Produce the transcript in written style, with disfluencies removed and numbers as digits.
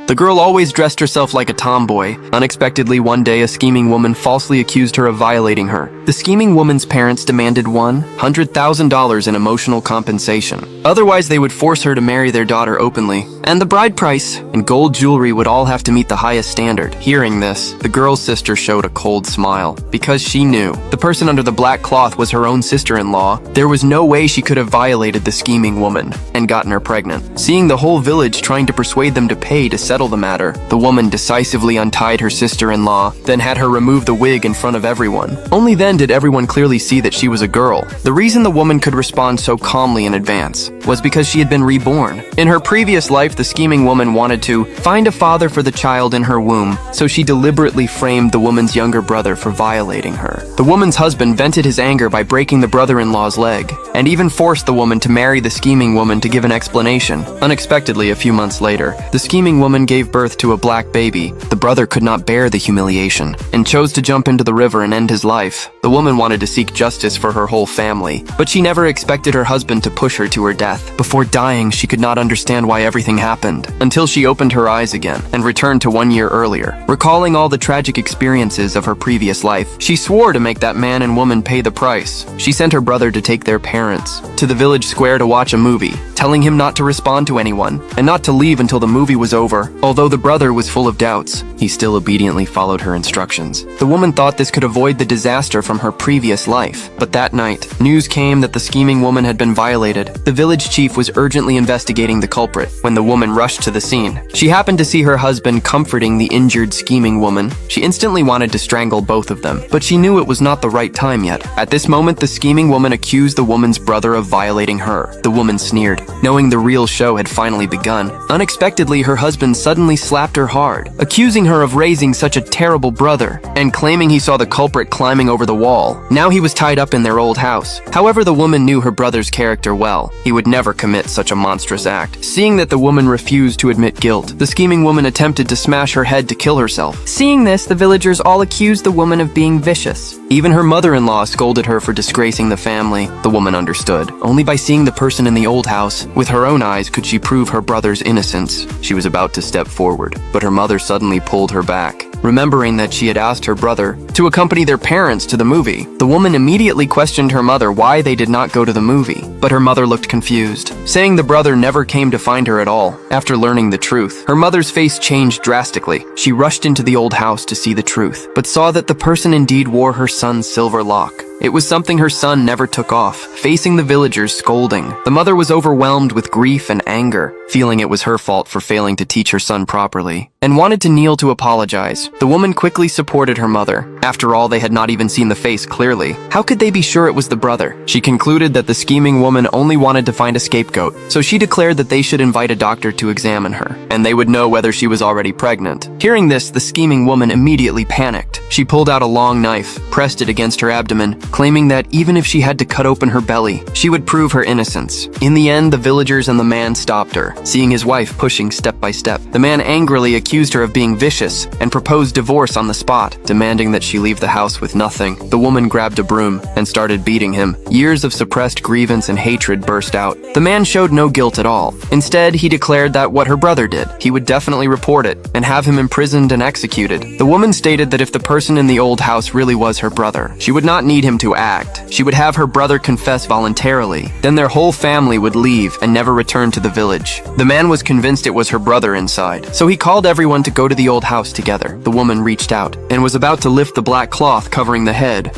The girl always dressed herself like a tomboy. Unexpectedly, one day, a scheming woman falsely accused her of violating her. The scheming woman's parents demanded $100,000 in emotional compensation. Otherwise, they would force her to marry their daughter openly. And the bride price and gold jewelry would all have to meet the highest standard. Hearing this, the girl's sister showed a cold smile, because she knew the person under the black cloth was her own sister-in-law. There was no way she could have violated the scheming woman and gotten her pregnant. Seeing the whole village trying to persuade them to pay to settle the matter, the woman decisively untied her sister-in-law, then had her remove the wig in front of everyone. Only then did everyone clearly see that she was a girl. The reason the woman could respond so calmly in advance was because she had been reborn. In her previous life, the scheming woman wanted to find a father for the child in her womb, so she deliberately framed the woman's younger brother for violating her. The woman's husband vented his anger by breaking the brother-in-law's leg, and even forced the woman to marry the scheming woman to give an explanation. Unexpectedly, a few months later, the scheming woman gave birth to a black baby. The brother could not bear the humiliation and chose to jump into the river and end his life. The woman wanted to seek justice for her whole family, but she never expected her husband to push her to her death. Before dying, she could not understand why everything happened, until she opened her eyes again and returned to 1 year earlier. Recalling all the tragic experiences of her previous life, she swore to make that man and woman pay the price. She sent her brother to take their parents to the village square to watch a movie, telling him not to respond to anyone and not to leave until the movie was over. Although the brother was full of doubts, he still obediently followed her instructions. The woman thought this could avoid the disaster from her previous life, but that night, news came that the scheming woman had been violated. The village chief was urgently investigating the culprit when the woman rushed to the scene. She happened to see her husband comforting the injured scheming woman. She instantly wanted to strangle both of them, but she knew it was not the right time yet. At this moment, the scheming woman accused the woman's brother of violating her. The woman sneered, knowing the real show had finally begun. Unexpectedly, her husband suddenly slapped her hard, accusing her of raising such a terrible brother, and claiming he saw the culprit climbing over the wall. Now he was tied up in their old house. However, the woman knew her brother's character well. He would never commit such a monstrous act. Seeing that the woman refused to admit guilt, the scheming woman attempted to smash her head to kill herself. Seeing this, the villagers all accused the woman of being vicious. Even her mother-in-law scolded her for disgracing the family. The woman understood. Only by seeing the person in the old house with her own eyes could she prove her brother's innocence. She was about to step forward, but her mother suddenly pulled her back. Remembering that she had asked her brother to accompany their parents to the movie, the woman immediately questioned her mother why they did not go to the movie, but her mother looked confused, saying the brother never came to find her at all. After learning the truth, her mother's face changed drastically. She rushed into the old house to see the truth, but saw that the person indeed wore her son's silver lock. It was something her son never took off, facing the villagers scolding. The mother was overwhelmed with grief and anger, feeling it was her fault for failing to teach her son properly, and wanted to kneel to apologize. The woman quickly supported her mother. After all, they had not even seen the face clearly. How could they be sure it was the brother? She concluded that the scheming woman only wanted to find a scapegoat, so she declared that they should invite a doctor to examine her, and they would know whether she was already pregnant. Hearing this, the scheming woman immediately panicked. She pulled out a long knife, pressed it against her abdomen, claiming that even if she had to cut open her belly, she would prove her innocence. In the end, the villagers and the man stopped her, seeing his wife pushing step by step. The man angrily accused her of being vicious and proposed divorce on the spot, demanding that she leave the house with nothing. The woman grabbed a broom and started beating him. Years of suppressed grievance and hatred burst out. The man showed no guilt at all. Instead, he declared that what her brother did, he would definitely report it and have him imprisoned and executed. The woman stated that if the person in the old house really was her brother, she would not need him to act. She would have her brother confess voluntarily. Then their whole family would leave and never return to the village. The man was convinced it was her brother inside, so he called everyone to go to the old house together. The woman reached out and was about to lift the black cloth covering the head